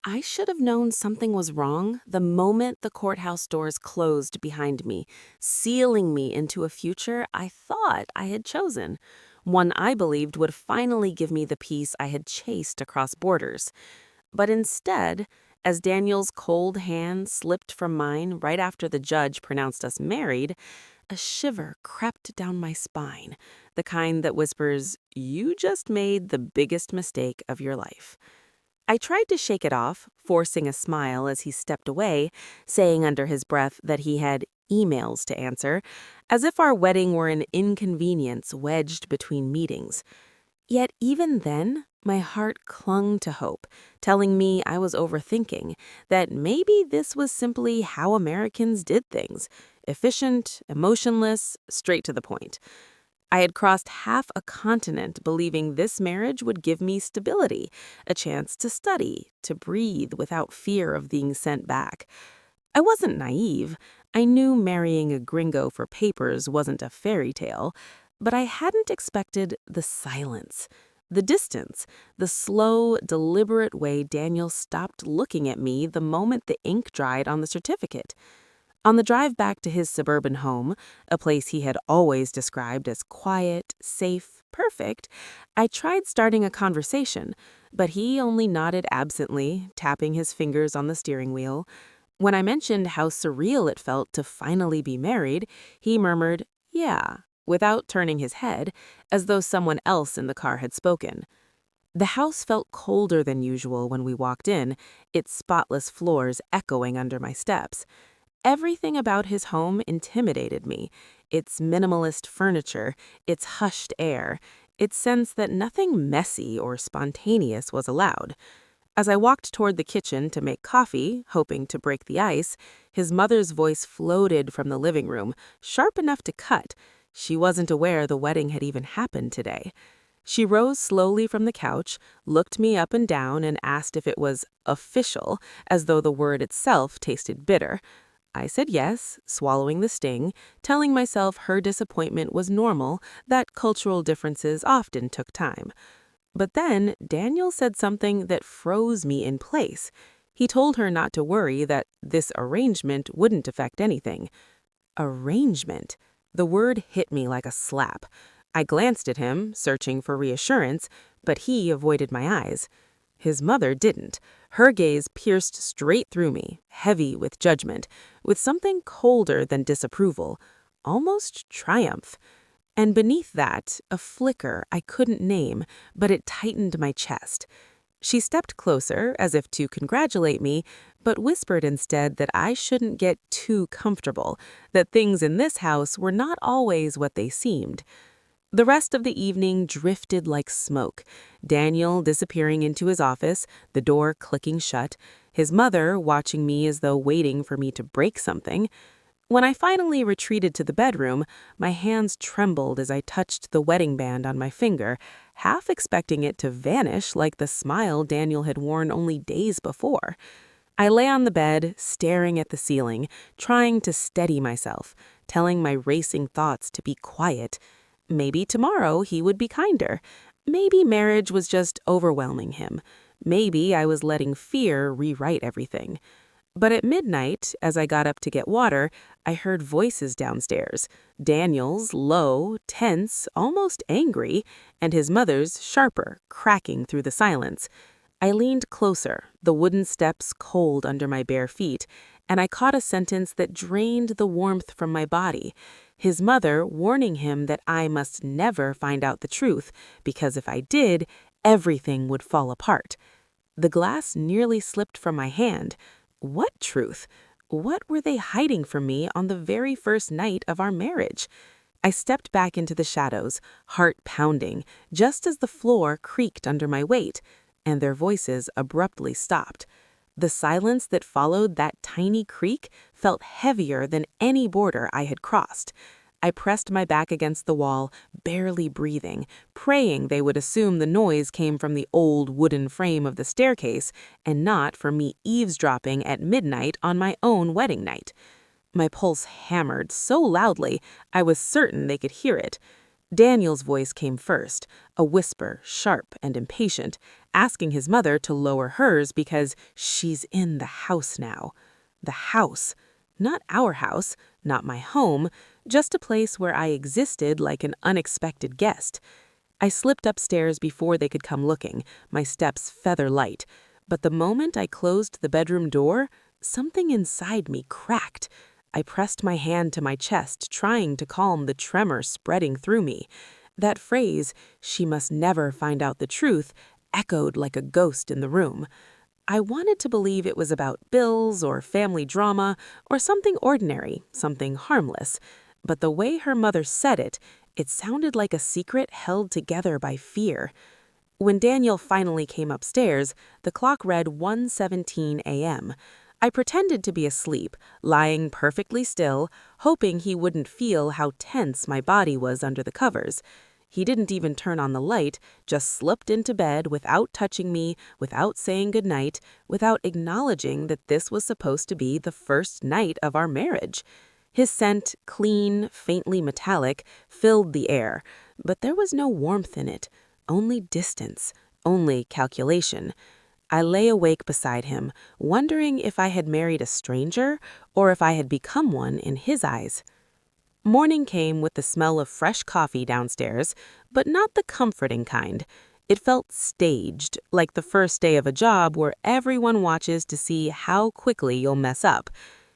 I should have known something was wrong the moment the courthouse doors closed behind me, sealing me into a future I thought I had chosen, one I believed would finally give me the peace I had chased across borders. But instead, as Daniel's cold hand slipped from mine right after the judge pronounced us married, a shiver crept down my spine, the kind that whispers, "You just made the biggest mistake of your life." I tried to shake it off, forcing a smile as he stepped away, saying under his breath that he had emails to answer, as if our wedding were an inconvenience wedged between meetings. Yet even then, my heart clung to hope, telling me I was overthinking, that maybe this was simply how Americans did things: efficient, emotionless, straight to the point. I had crossed half a continent believing this marriage would give me stability, a chance to study, to breathe without fear of being sent back. I wasn't naive. I knew marrying a gringo for papers wasn't a fairy tale, but I hadn't expected the silence, the distance, the slow, deliberate way Daniel stopped looking at me the moment the ink dried on the certificate. On the drive back to his suburban home, a place he had always described as quiet, safe, perfect, I tried starting a conversation, but he only nodded absently, tapping his fingers on the steering wheel. When I mentioned how surreal it felt to finally be married, he murmured, "Yeah," without turning his head, as though someone else in the car had spoken. The house felt colder than usual when we walked in, its spotless floors echoing under my steps. Everything about his home intimidated me: its minimalist furniture, its hushed air, its sense that nothing messy or spontaneous was allowed. As I walked toward the kitchen to make coffee, hoping to break the ice, his mother's voice floated from the living room, sharp enough to cut. She wasn't aware the wedding had even happened today. She rose slowly from the couch, looked me up and down, and asked if it was official, as though the word itself tasted bitter. I said yes, swallowing the sting, telling myself her disappointment was normal, that cultural differences often took time. But then Daniel said something that froze me in place. He told her not to worry, that this arrangement wouldn't affect anything. Arrangement. The word hit me like a slap. I glanced at him, searching for reassurance, but he avoided my eyes. His mother didn't. Her gaze pierced straight through me, heavy with judgment, with something colder than disapproval, almost triumph. And beneath that, a flicker I couldn't name, but it tightened my chest. She stepped closer, as if to congratulate me, but whispered instead that I shouldn't get too comfortable, that things in this house were not always what they seemed. The rest of the evening drifted like smoke, Daniel disappearing into his office, the door clicking shut, his mother watching me as though waiting for me to break something. When I finally retreated to the bedroom, my hands trembled as I touched the wedding band on my finger, half expecting it to vanish like the smile Daniel had worn only days before. I lay on the bed, staring at the ceiling, trying to steady myself, telling my racing thoughts to be quiet. Maybe tomorrow he would be kinder. Maybe marriage was just overwhelming him. Maybe I was letting fear rewrite everything. But at midnight, as I got up to get water, I heard voices downstairs. Daniel's, low, tense, almost angry, and his mother's, sharper, cracking through the silence. I leaned closer, the wooden steps cold under my bare feet, and I caught a sentence that drained the warmth from my body. His mother warning him that I must never find out the truth, because if I did, everything would fall apart. The glass nearly slipped from my hand. What truth? What were they hiding from me on the very first night of our marriage? I stepped back into the shadows, heart pounding, just as the floor creaked under my weight, and their voices abruptly stopped. The silence that followed that tiny creak felt heavier than any border I had crossed. I pressed my back against the wall, barely breathing, praying they would assume the noise came from the old wooden frame of the staircase and not from me eavesdropping at midnight on my own wedding night. My pulse hammered so loudly I was certain they could hear it. Daniel's voice came first, a whisper, sharp and impatient, asking his mother to lower hers because she's in the house now. The house. Not our house, not my home, just a place where I existed like an unexpected guest. I slipped upstairs before they could come looking, my steps feather light. But the moment I closed the bedroom door, something inside me cracked. I pressed my hand to my chest, trying to calm the tremor spreading through me. That phrase, "she must never find out the truth," echoed like a ghost in the room. I wanted to believe it was about bills or family drama or something ordinary, something harmless. But the way her mother said it, it sounded like a secret held together by fear. When Daniel finally came upstairs, the clock read 1:17 a.m. I pretended to be asleep, lying perfectly still, hoping he wouldn't feel how tense my body was under the covers. He didn't even turn on the light, just slipped into bed without touching me, without saying goodnight, without acknowledging that this was supposed to be the first night of our marriage. His scent, clean, faintly metallic, filled the air, but there was no warmth in it, only distance, only calculation. I lay awake beside him, wondering if I had married a stranger or if I had become one in his eyes. Morning came with the smell of fresh coffee downstairs, but not the comforting kind. It felt staged, like the first day of a job where everyone watches to see how quickly you'll mess up.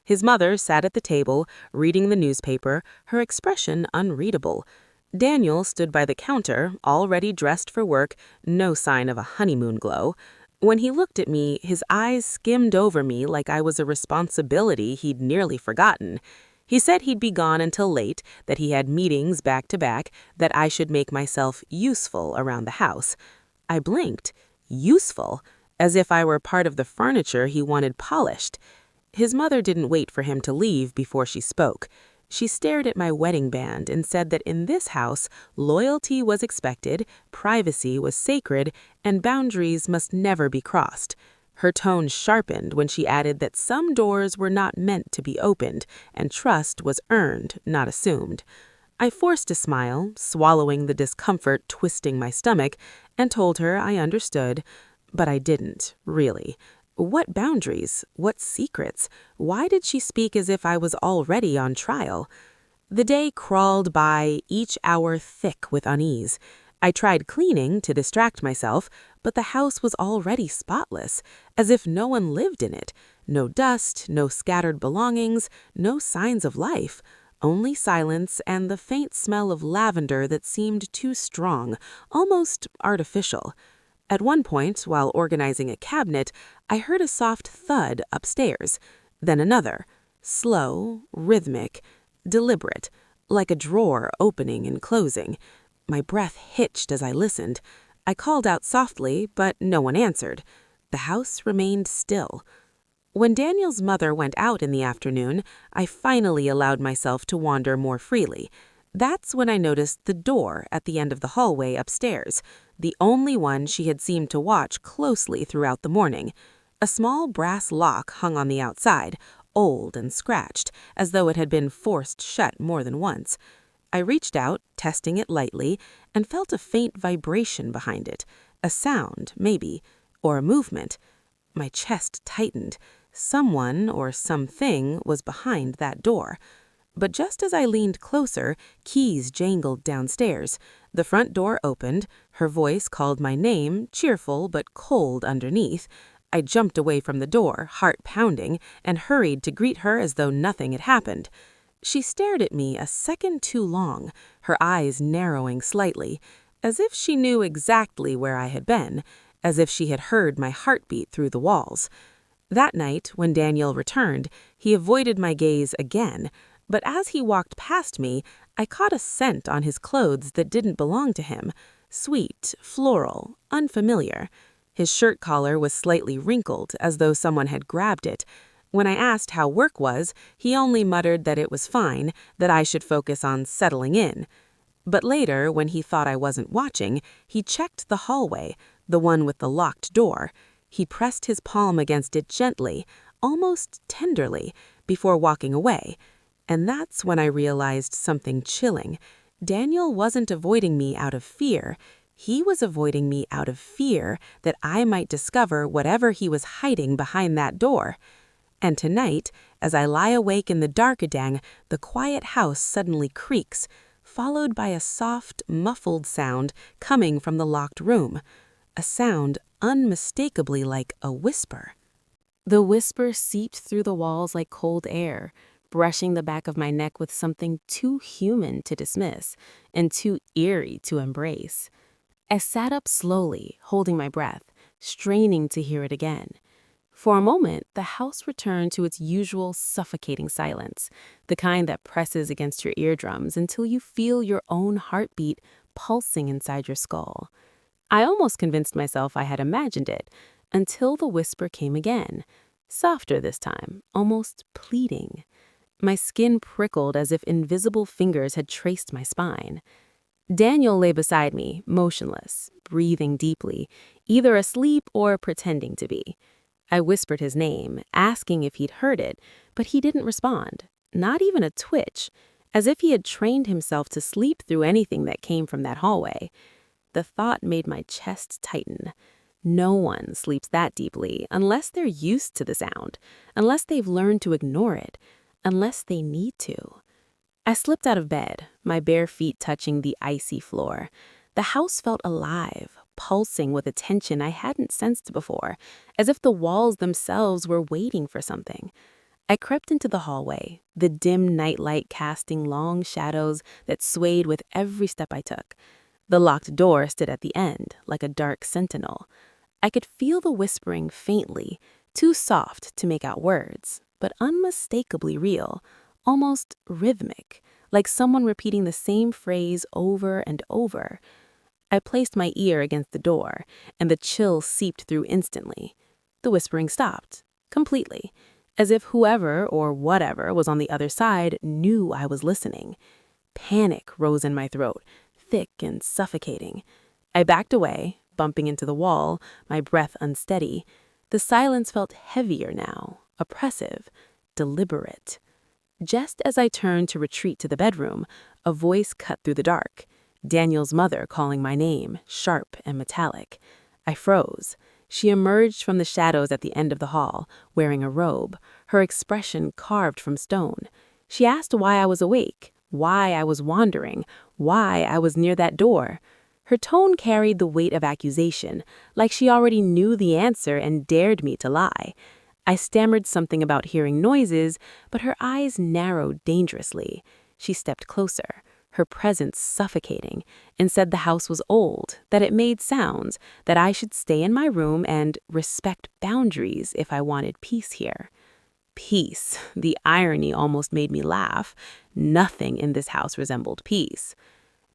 His mother sat at the table, reading the newspaper, her expression unreadable. Daniel stood by the counter, already dressed for work, no sign of a honeymoon glow. When he looked at me, his eyes skimmed over me like I was a responsibility he'd nearly forgotten. He said he'd be gone until late, that he had meetings back to back, that I should make myself useful around the house. I blinked. Useful? As if I were part of the furniture he wanted polished. His mother didn't wait for him to leave before she spoke. She stared at my wedding band and said that in this house, loyalty was expected, privacy was sacred, and boundaries must never be crossed. Her tone sharpened when she added that some doors were not meant to be opened, and trust was earned, not assumed. I forced a smile, swallowing the discomfort twisting my stomach, and told her I understood, but I didn't, really. What boundaries? What secrets? Why did she speak as if I was already on trial? The day crawled by, each hour thick with unease. I tried cleaning to distract myself, but the house was already spotless, as if no one lived in it. No dust, no scattered belongings, no signs of life. Only silence and the faint smell of lavender that seemed too strong, almost artificial. At one point, while organizing a cabinet, I heard a soft thud upstairs, then another, slow, rhythmic, deliberate, like a drawer opening and closing. My breath hitched as I listened. I called out softly, but no one answered. The house remained still. When Daniel's mother went out in the afternoon, I finally allowed myself to wander more freely. That's when I noticed the door at the end of the hallway upstairs, the only one she had seemed to watch closely throughout the morning. A small brass lock hung on the outside, old and scratched, as though it had been forced shut more than once. I reached out, testing it lightly, and felt a faint vibration behind it. A sound, maybe, or a movement. My chest tightened. Someone or something was behind that door. But just as I leaned closer, keys jangled downstairs. The front door opened. Her voice called my name, cheerful but cold underneath. I jumped away from the door, heart pounding, and hurried to greet her as though nothing had happened. She stared at me a second too long, her eyes narrowing slightly, as if she knew exactly where I had been, as if she had heard my heartbeat through the walls. That night, when Daniel returned, he avoided my gaze again, but as he walked past me, I caught a scent on his clothes that didn't belong to him. Sweet, floral, unfamiliar. His shirt collar was slightly wrinkled, as though someone had grabbed it. When I asked how work was, he only muttered that it was fine, that I should focus on settling in. But later, when he thought I wasn't watching, he checked the hallway, the one with the locked door. He pressed his palm against it gently, almost tenderly, before walking away. And that's when I realized something chilling. Daniel wasn't avoiding me out of fear. He was avoiding me out of fear that I might discover whatever he was hiding behind that door. And tonight, as I lie awake in the darkadang, the quiet house suddenly creaks, followed by a soft, muffled sound coming from the locked room. A sound unmistakably like a whisper. The whisper seeped through the walls like cold air, brushing the back of my neck with something too human to dismiss and too eerie to embrace. I sat up slowly, holding my breath, straining to hear it again. For a moment, the house returned to its usual suffocating silence, the kind that presses against your eardrums until you feel your own heartbeat pulsing inside your skull. I almost convinced myself I had imagined it, until the whisper came again, softer this time, almost pleading. My skin prickled as if invisible fingers had traced my spine. Daniel lay beside me, motionless, breathing deeply, either asleep or pretending to be. I whispered his name, asking if he'd heard it, but he didn't respond, not even a twitch, as if he had trained himself to sleep through anything that came from that hallway. The thought made my chest tighten. No one sleeps that deeply unless they're used to the sound, unless they've learned to ignore it, unless they need to. I slipped out of bed, my bare feet touching the icy floor. The house felt alive, pulsing with a tension I hadn't sensed before, as if the walls themselves were waiting for something. I crept into the hallway, the dim nightlight casting long shadows that swayed with every step I took. The locked door stood at the end, like a dark sentinel. I could feel the whispering faintly, too soft to make out words, but unmistakably real, almost rhythmic, like someone repeating the same phrase over and over. I placed my ear against the door, and the chill seeped through instantly. The whispering stopped, completely, as if whoever or whatever was on the other side knew I was listening. Panic rose in my throat, thick and suffocating. I backed away, bumping into the wall, my breath unsteady. The silence felt heavier now, oppressive, deliberate. Just as I turned to retreat to the bedroom, a voice cut through the dark. Daniel's mother calling my name, sharp and metallic. I froze. She emerged from the shadows at the end of the hall, wearing a robe, her expression carved from stone. She asked why I was awake, why I was wandering, why I was near that door. Her tone carried the weight of accusation, like she already knew the answer and dared me to lie. I stammered something about hearing noises, but her eyes narrowed dangerously. She stepped closer, her presence suffocating, and said the house was old, that it made sounds, that I should stay in my room and respect boundaries if I wanted peace here. Peace. The irony almost made me laugh. Nothing in this house resembled peace.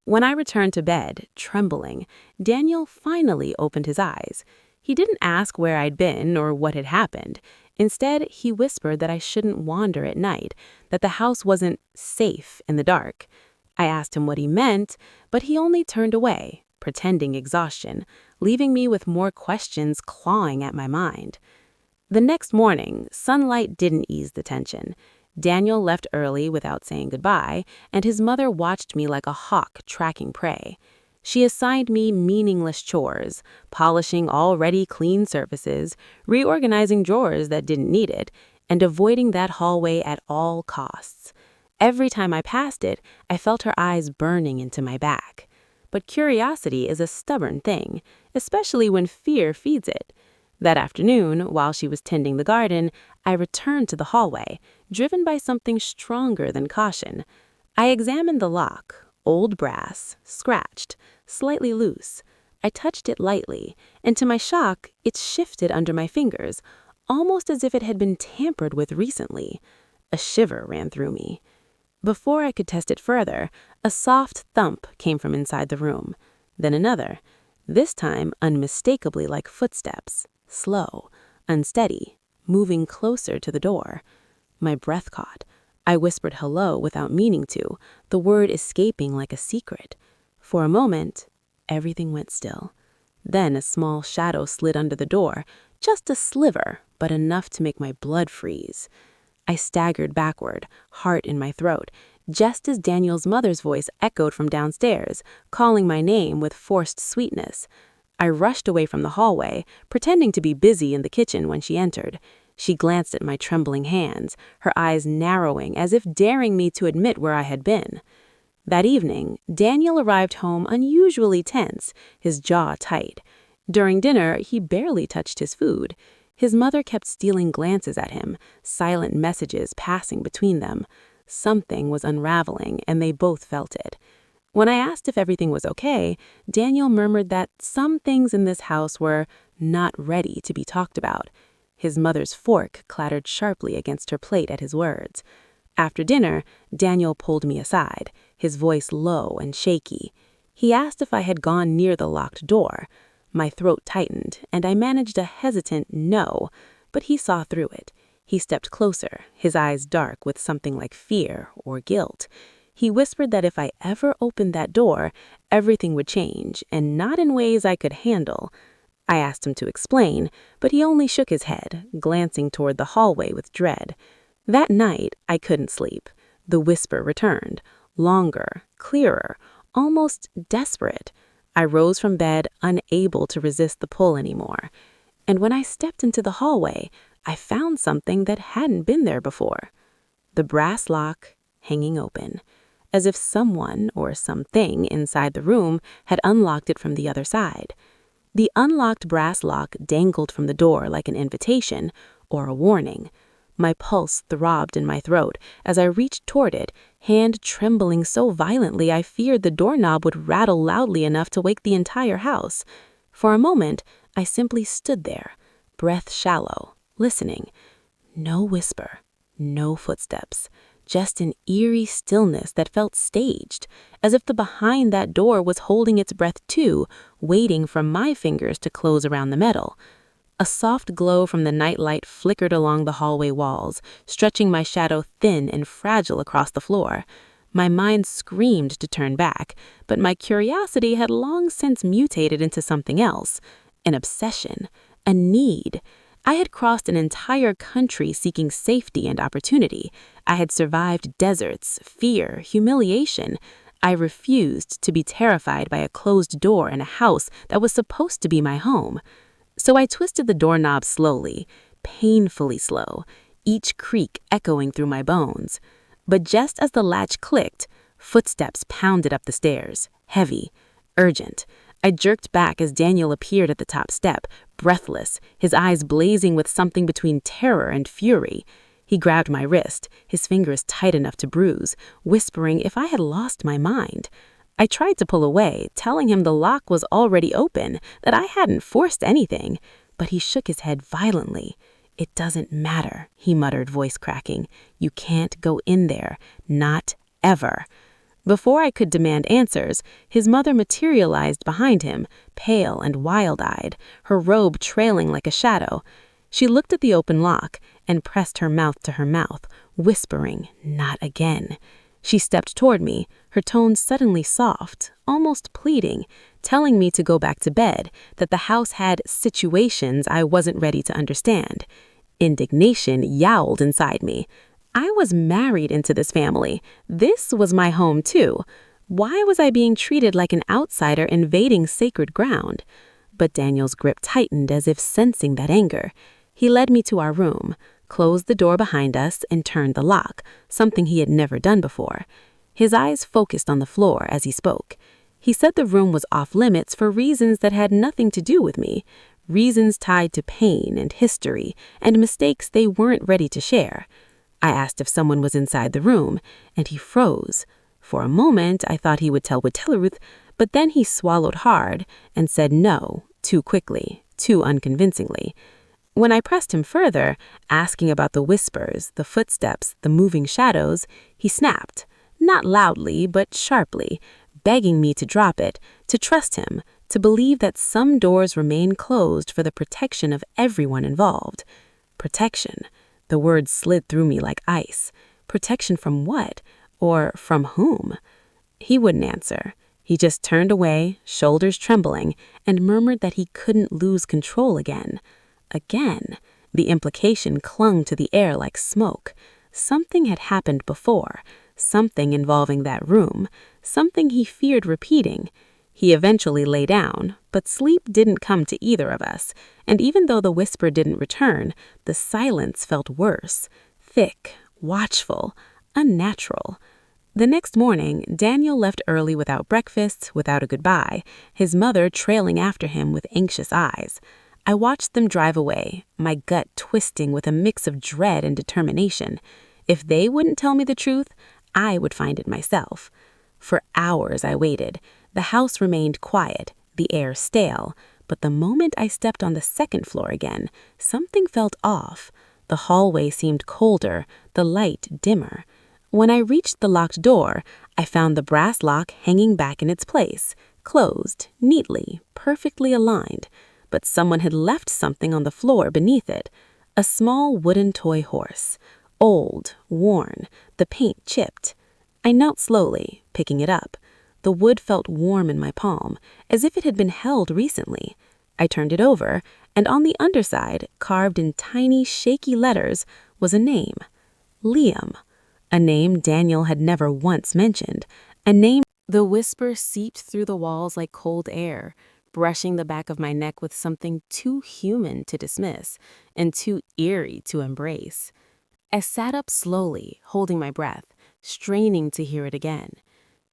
When I returned to bed, trembling, Daniel finally opened his eyes. He didn't ask where I'd been or what had happened. Instead, he whispered that I shouldn't wander at night, that the house wasn't safe in the dark. I asked him what he meant, but he only turned away, pretending exhaustion, leaving me with more questions clawing at my mind. The next morning, sunlight didn't ease the tension. Daniel left early without saying goodbye, and his mother watched me like a hawk tracking prey. She assigned me meaningless chores, polishing already clean surfaces, reorganizing drawers that didn't need it, and avoiding that hallway at all costs. Every time I passed it, I felt her eyes burning into my back. But curiosity is a stubborn thing, especially when fear feeds it. That afternoon, while she was tending the garden, I returned to the hallway, driven by something stronger than caution. I examined the lock, old brass, scratched, slightly loose. I touched it lightly, and to my shock, it shifted under my fingers, almost as if it had been tampered with recently. A shiver ran through me. Before I could test it further, a soft thump came from inside the room. Then another, this time unmistakably like footsteps, slow, unsteady, moving closer to the door. My breath caught. I whispered hello without meaning to, the word escaping like a secret. For a moment, everything went still. Then a small shadow slid under the door, just a sliver, but enough to make my blood freeze. I staggered backward, heart in my throat. just as Daniel's mother's voice echoed from downstairs, calling my name with forced sweetness. I rushed away from the hallway, pretending to be busy in the kitchen when she entered. She glanced at my trembling hands, her eyes narrowing as if daring me to admit where I had been. That evening, Daniel arrived home unusually tense, his jaw tight. During dinner, he barely touched his food. His mother kept stealing glances at him, silent messages passing between them. Something was unraveling, and they both felt it. When I asked if everything was okay, Daniel murmured that some things in this house were not ready to be talked about. His mother's fork clattered sharply against her plate at his words. After dinner, Daniel pulled me aside, his voice low and shaky. He asked if I had gone near the locked door. My throat tightened, and I managed a hesitant no, but he saw through it. He stepped closer, his eyes dark with something like fear or guilt. He whispered that if I ever opened that door, everything would change, and not in ways I could handle. I asked him to explain, but he only shook his head, glancing toward the hallway with dread. That night, I couldn't sleep. The whisper returned, longer, clearer, almost desperate. I rose from bed, unable to resist the pull anymore. And when I stepped into the hallway, I found something that hadn't been there before. The brass lock hanging open, as if someone or something inside the room had unlocked it from the other side. The unlocked brass lock dangled from the door like an invitation or a warning. My pulse throbbed in my throat as I reached toward it, hand trembling so violently I feared the doorknob would rattle loudly enough to wake the entire house. For a moment, I simply stood there, breath shallow, listening. No whisper, no footsteps, just an eerie stillness that felt staged, as if the behind that door was holding its breath too, waiting for my fingers to close around the metal. A soft glow from the nightlight flickered along the hallway walls, stretching my shadow thin and fragile across the floor. My mind screamed to turn back, but my curiosity had long since mutated into something else, an obsession, a need. I had crossed an entire country seeking safety and opportunity. I had survived deserts, fear, humiliation. I refused to be terrified by a closed door in a house that was supposed to be my home. So I twisted the doorknob slowly, painfully slow, each creak echoing through my bones. But just as the latch clicked, footsteps pounded up the stairs, heavy, urgent. I jerked back as Daniel appeared at the top step, breathless, his eyes blazing with something between terror and fury. He grabbed my wrist, his fingers tight enough to bruise, whispering if I had lost my mind. I tried to pull away, telling him the lock was already open, that I hadn't forced anything, but he shook his head violently. "It doesn't matter," he muttered, voice cracking. "You can't go in there. Not ever." Before I could demand answers, his mother materialized behind him, pale and wild-eyed, her robe trailing like a shadow. She looked at the open lock and pressed her mouth to her mouth, whispering, "Not again." She stepped toward me, her tone suddenly soft, almost pleading, telling me to go back to bed, that the house had situations I wasn't ready to understand. Indignation yowled inside me. I was married into this family. This was my home too. Why was I being treated like an outsider invading sacred ground? But Daniel's grip tightened as if sensing that anger. He led me to our room, closed the door behind us, and turned the lock, something he had never done before. His eyes focused on the floor as he spoke. He said the room was off limits for reasons that had nothing to do with me, reasons tied to pain and history and mistakes they weren't ready to share. I asked if someone was inside the room, and he froze. For a moment, I thought he would tell Ruth, but then he swallowed hard and said no, too quickly, too unconvincingly. When I pressed him further, asking about the whispers, the footsteps, the moving shadows, he snapped, not loudly but sharply, begging me to drop it, to trust him, to believe that some doors remain closed for the protection of everyone involved. Protection. The word slid through me like ice. Protection from what? Or from whom? He wouldn't answer. He just turned away, shoulders trembling, and murmured that he couldn't lose control again. Again. The implication clung to the air like smoke. Something had happened before. something involving that room, something he feared repeating. He eventually lay down, but sleep didn't come to either of us, and even though the whisper didn't return, the silence felt worse, thick, watchful, unnatural. The next morning, Daniel left early without breakfast, without a goodbye, his mother trailing after him with anxious eyes. I watched them drive away, my gut twisting with a mix of dread and determination. If they wouldn't tell me the truth, I would find it myself. For hours I waited. The house remained quiet, the air stale, but the moment I stepped on the second floor again, something felt off. The hallway seemed colder, the light dimmer. When I reached the locked door, I found the brass lock hanging back in its place, closed, neatly, perfectly aligned. But someone had left something on the floor beneath it. A small wooden toy horse. Old, worn, the paint chipped. I knelt slowly, picking it up. The wood felt warm in my palm, as if it had been held recently. I turned it over, and on the underside, carved in tiny, shaky letters, was a name. Liam. A name Daniel had never once mentioned. A name. The whisper seeped through the walls like cold air, brushing the back of my neck with something too human to dismiss and too eerie to embrace. I sat up slowly, holding my breath, straining to hear it again.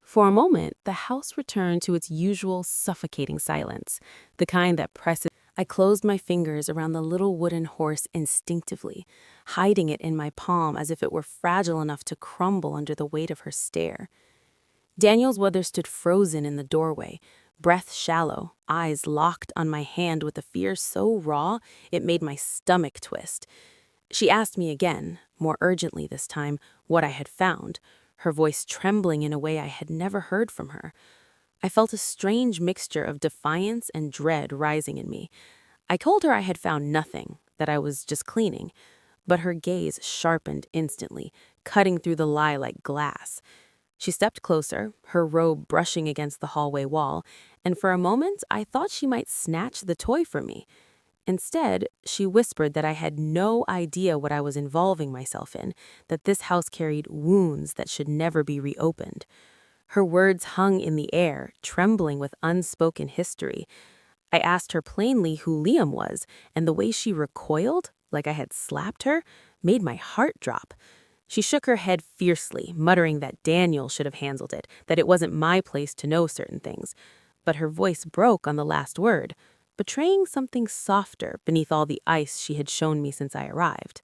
For a moment, the house returned to its usual suffocating silence, the kind that presses. I closed my fingers around the little wooden horse instinctively, hiding it in my palm as if it were fragile enough to crumble under the weight of her stare. Daniel's mother stood frozen in the doorway, breath shallow, eyes locked on my hand with a fear so raw it made my stomach twist. She asked me again, more urgently this time, what I had found, her voice trembling in a way I had never heard from her. I felt a strange mixture of defiance and dread rising in me. I told her I had found nothing, that I was just cleaning, but her gaze sharpened instantly, cutting through the lie like glass. She stepped closer, her robe brushing against the hallway wall, and for a moment I thought she might snatch the toy from me. Instead, she whispered that I had no idea what I was involving myself in, that this house carried wounds that should never be reopened. Her words hung in the air, trembling with unspoken history. I asked her plainly who Liam was, and the way she recoiled, like I had slapped her, made my heart drop. She shook her head fiercely, muttering that Daniel should have handled it, that it wasn't my place to know certain things. But her voice broke on the last word, betraying something softer beneath all the ice she had shown me since I arrived.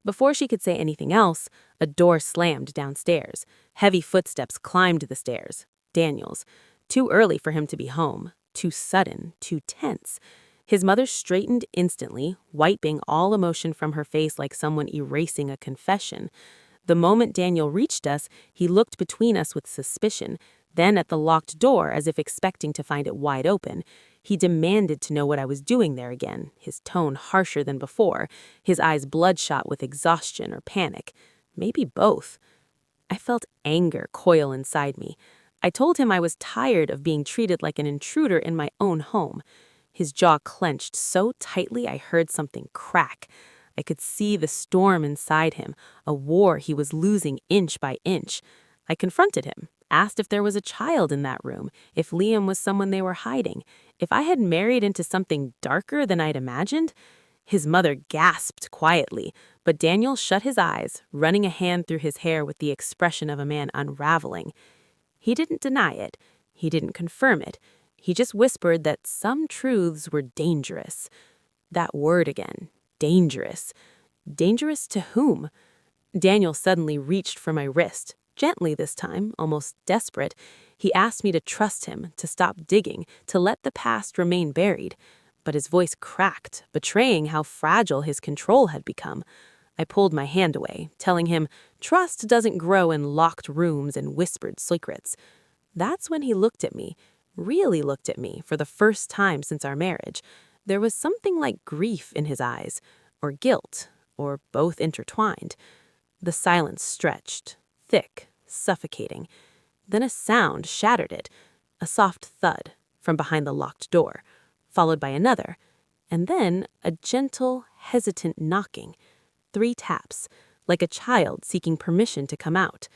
Before she could say anything else, a door slammed downstairs. Heavy footsteps climbed the stairs. Daniel's. Too early for him to be home. Too sudden, too tense. His mother straightened instantly, wiping all emotion from her face like someone erasing a confession. The moment Daniel reached us, he looked between us with suspicion, then at the locked door as if expecting to find it wide open. He demanded to know what I was doing there again, his tone harsher than before, his eyes bloodshot with exhaustion or panic. Maybe both. I felt anger coil inside me. I told him I was tired of being treated like an intruder in my own home. His jaw clenched so tightly I heard something crack. I could see the storm inside him, a war he was losing inch by inch. I confronted him, asked if there was a child in that room, if Liam was someone they were hiding, if I had married into something darker than I'd imagined. His mother gasped quietly, but Daniel shut his eyes, running a hand through his hair with the expression of a man unraveling. He didn't deny it. He didn't confirm it. He just whispered that some truths were dangerous. That word again, dangerous. Dangerous to whom? Daniel suddenly reached for my wrist, gently this time, almost desperate. He asked me to trust him, to stop digging, to let the past remain buried. But his voice cracked, betraying how fragile his control had become. I pulled my hand away, telling him, trust doesn't grow in locked rooms and whispered secrets. That's when he looked at me, really looked at me for the first time since our marriage. There was something like grief in his eyes, or guilt, or both intertwined. The silence stretched, thick, suffocating. Then a sound shattered it, a soft thud from behind the locked door, followed by another, and then a gentle, hesitant knocking. 3 taps, like a child seeking permission to come out.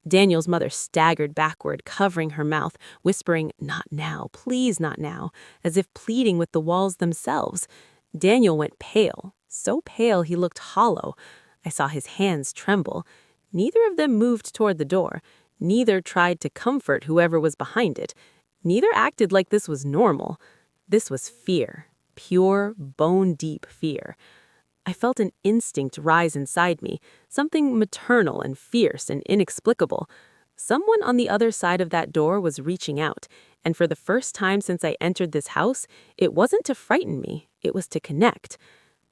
Daniel's mother staggered backward, covering her mouth, whispering, "Not now, please not now," as if pleading with the walls themselves. Daniel went pale, so pale he looked hollow. I saw his hands tremble. Neither of them moved toward the door. Neither tried to comfort whoever was behind it. Neither acted like this was normal. This was fear, pure, bone-deep fear. I felt an instinct rise inside me, something maternal and fierce and inexplicable. Someone on the other side of that door was reaching out, and for the first time since I entered this house, it wasn't to frighten me, it was to connect.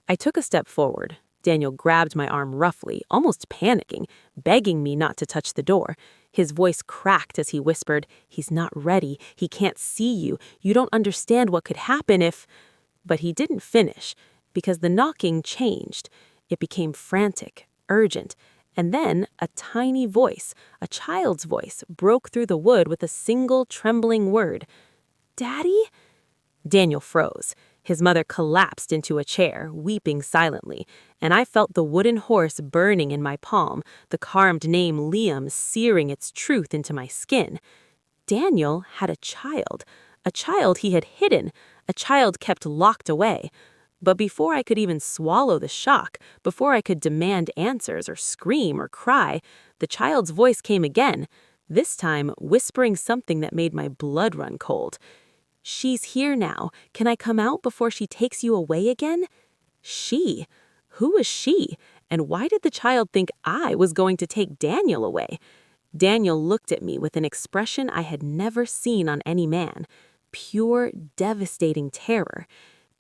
I took a step forward. Daniel grabbed my arm roughly, almost panicking, begging me not to touch the door. His voice cracked as he whispered, "He's not ready. He can't see you. You don't understand what could happen if—" But he didn't finish, because the knocking changed. It became frantic, urgent, and then a tiny voice, a child's voice, broke through the wood with a single trembling word. "Daddy?" Daniel froze. His mother collapsed into a chair, weeping silently, and I felt the wooden horse burning in my palm, the carved name Liam searing its truth into my skin. Daniel had a child he had hidden, a child kept locked away. But before I could even swallow the shock, before I could demand answers or scream or cry, the child's voice came again, this time whispering something that made my blood run cold. "She's here now. Can I come out before she takes you away again?" She? Who was she? And why did the child think I was going to take Daniel away? Daniel looked at me with an expression I had never seen on any man. Pure, devastating terror.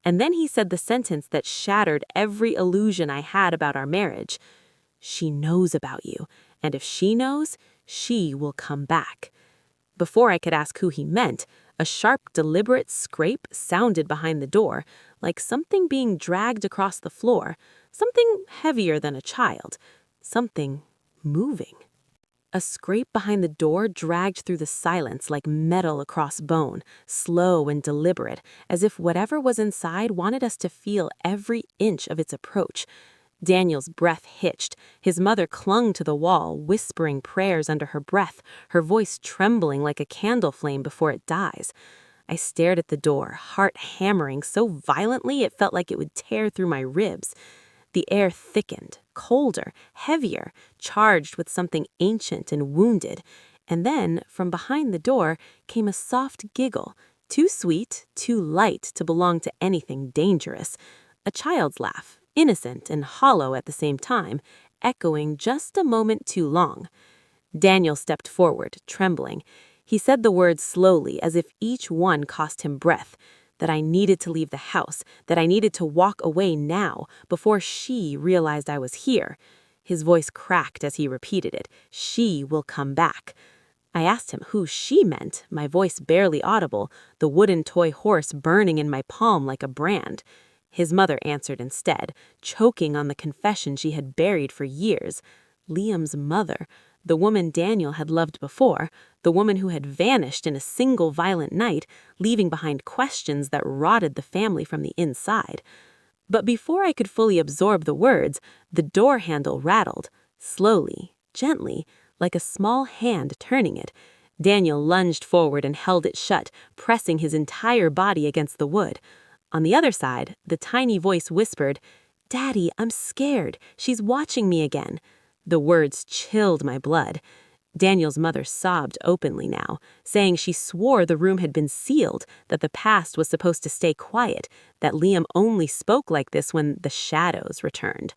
And then he said the sentence that shattered every illusion I had about our marriage. "She knows about you, and if she knows, she will come back." Before I could ask who he meant, a sharp, deliberate scrape sounded behind the door, like something being dragged across the floor, something heavier than a child, something moving. A scrape behind the door dragged through the silence like metal across bone, slow and deliberate, as if whatever was inside wanted us to feel every inch of its approach. Daniel's breath hitched. His mother clung to the wall, whispering prayers under her breath, her voice trembling like a candle flame before it dies. I stared at the door, heart hammering so violently it felt like it would tear through my ribs. The air thickened, colder, heavier, charged with something ancient and wounded. And then, from behind the door, came a soft giggle, too sweet, too light to belong to anything dangerous. A child's laugh, innocent and hollow at the same time, echoing just a moment too long. Daniel stepped forward, trembling. He said the words slowly, as if each one cost him breath. That I needed to leave the house, that I needed to walk away now, before she realized I was here. His voice cracked as he repeated it. "She will come back." I asked him who she meant, my voice barely audible, the wooden toy horse burning in my palm like a brand. His mother answered instead, choking on the confession she had buried for years. Liam's mother, the woman Daniel had loved before, the woman who had vanished in a single violent night, leaving behind questions that rotted the family from the inside. But before I could fully absorb the words, the door handle rattled, slowly, gently, like a small hand turning it. Daniel lunged forward and held it shut, pressing his entire body against the wood. On the other side, the tiny voice whispered, "Daddy, I'm scared. She's watching me again." The words chilled my blood. Daniel's mother sobbed openly now, saying she swore the room had been sealed, that the past was supposed to stay quiet, that Liam only spoke like this when the shadows returned.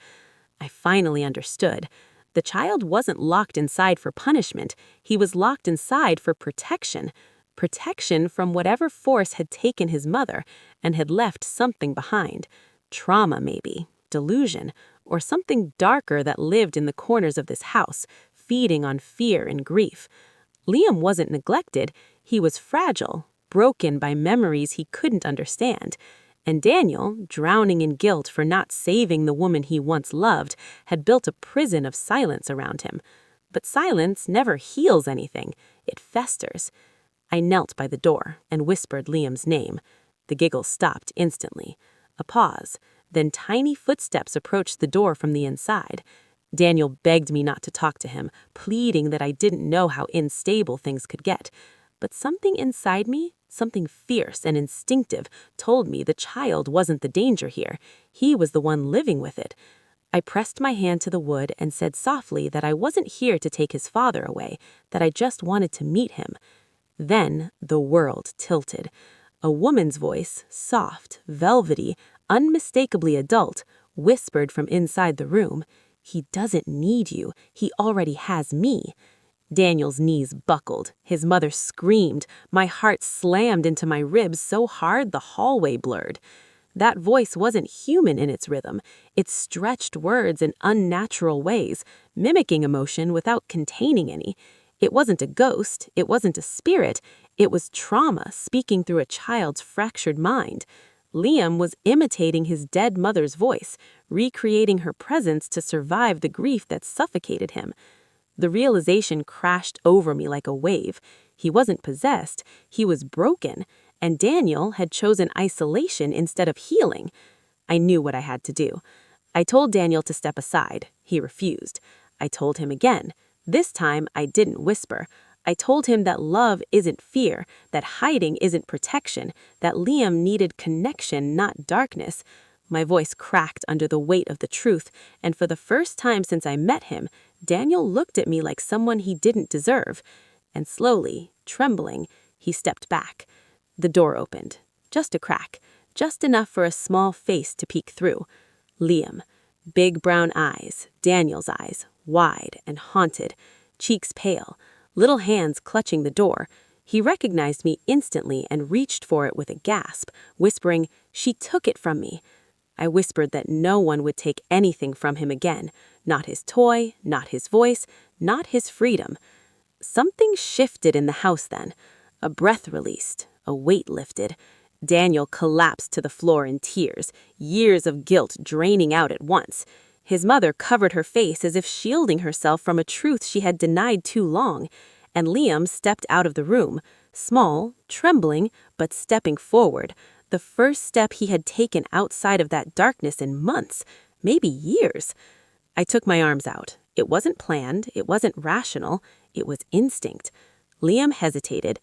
I finally understood. The child wasn't locked inside for punishment. He was locked inside for protection. Protection from whatever force had taken his mother and had left something behind. Trauma, maybe. Delusion. Or something darker that lived in the corners of this house, feeding on fear and grief. Liam wasn't neglected. He was fragile, broken by memories he couldn't understand. And Daniel, drowning in guilt for not saving the woman he once loved, had built a prison of silence around him. But silence never heals anything. It festers. I knelt by the door and whispered Liam's name. The giggles stopped instantly. A pause. Then tiny footsteps approached the door from the inside. Daniel begged me not to talk to him, pleading that I didn't know how unstable things could get. But something inside me, something fierce and instinctive, told me the child wasn't the danger here. He was the one living with it. I pressed my hand to the wood and said softly that I wasn't here to take his father away, that I just wanted to meet him. Then the world tilted. A woman's voice, soft, velvety, unmistakably adult, whispered from inside the room, "He doesn't need you. He already has me." Daniel's knees buckled. His mother screamed. My heart slammed into my ribs so hard the hallway blurred. That voice wasn't human in its rhythm. It stretched words in unnatural ways, mimicking emotion without containing any. It wasn't a ghost. It wasn't a spirit. It was trauma speaking through a child's fractured mind. Liam was imitating his dead mother's voice, recreating her presence to survive the grief that suffocated him. The realization crashed over me like a wave. He wasn't possessed, he was broken, and Daniel had chosen isolation instead of healing. I knew what I had to do. I told Daniel to step aside. He refused. I told him again. This time, I didn't whisper. I told him that love isn't fear, that hiding isn't protection, that Liam needed connection, not darkness. My voice cracked under the weight of the truth, and for the first time since I met him, Daniel looked at me like someone he didn't deserve. And slowly, trembling, he stepped back. The door opened. Just a crack, just enough for a small face to peek through. Liam. Big brown eyes, Daniel's eyes, wide and haunted, cheeks pale, little hands clutching the door. He recognized me instantly and reached for it with a gasp, whispering, "She took it from me." I whispered that no one would take anything from him again, not his toy, not his voice, not his freedom. Something shifted in the house then. A breath released, a weight lifted. Daniel collapsed to the floor in tears, years of guilt draining out at once. His mother covered her face as if shielding herself from a truth she had denied too long, and Liam stepped out of the room, small, trembling, but stepping forward, the first step he had taken outside of that darkness in months, maybe years. I took my arms out. It wasn't planned, it wasn't rational, it was instinct. Liam hesitated,